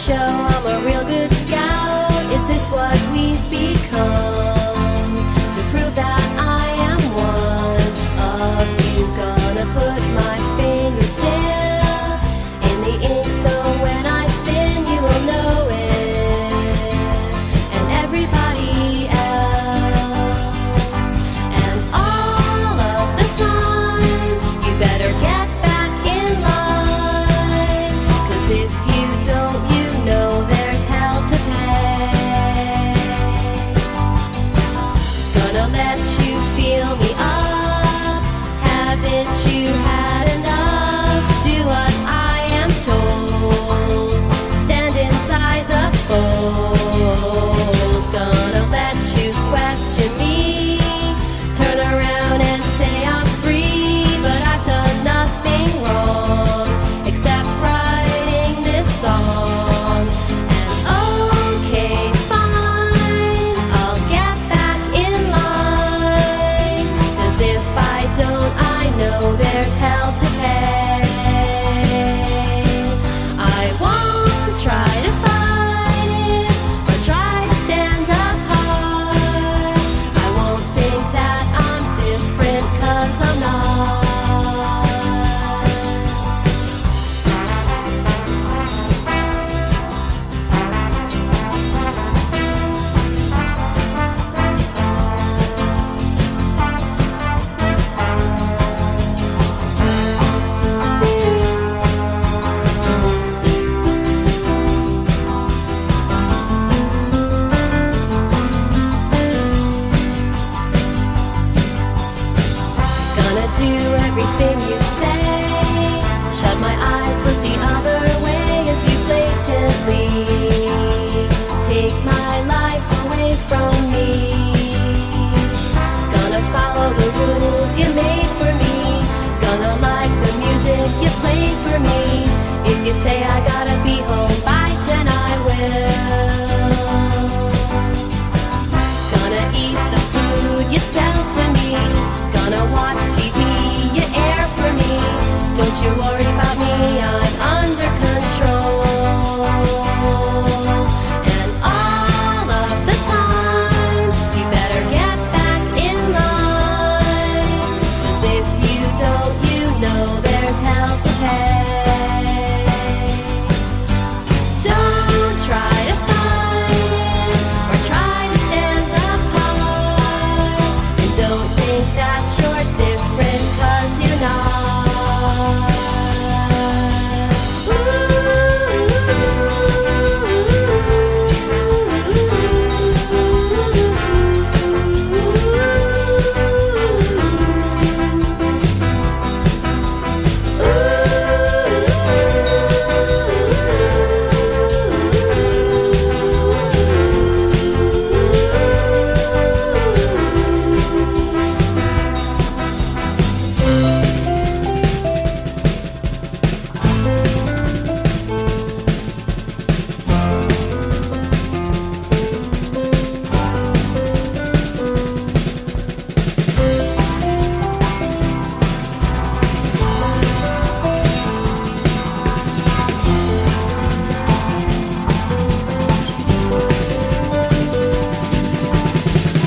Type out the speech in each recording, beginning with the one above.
show I'm a real good scout. Is this what we've become? To prove that I am one of you, gonna put my fingertip in the ink so when I sin you will know it, and everybody else. And all of the time you better get back in line, 'cause if you don't, you know there's hell to pay. Gonna let you feel me up. Haven't you had enough? Do what I am told. Stand inside the fold. Gonna let you question me. Turn around and say I'm free, but I've done nothing wrong except writing this song. And okay, fine, I'll get back in line, 'cause if I don't, I know there's hell to pay. I won't try to fight it or try to stand apart. I won't think that I'm different, 'cause I'm not. Gonna do everything you say. Shut my eyes, look the other way as you blatantly take my life away from me. Gonna follow the rules you made for me. Gonna like the music you played for me. If you say I gotta be home by 10, I will. Gonna eat the food you sell to me. Gonna watch TV you air for me. Don't you worry about me, I'm under control. And all of the time you better get back in line, 'cause if you don't, you know there's hell to pay. Don't try to fight it or try to stand apart, and don't think that you're different, 'cause you're not.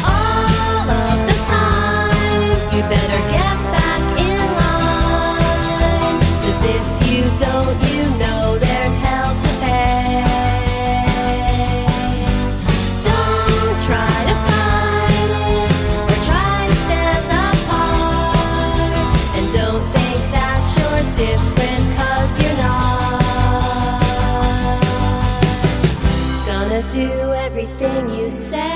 All of the time you better get back in line, 'cause if you don't, you know there's hell to pay. Don't try to fight it or try to stand apart, and don't think that you're different, 'cause you're not. Gonna do everything you say.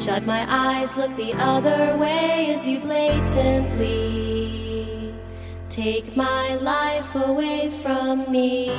Shut my eyes, look the other way as you blatantly take my life away from me.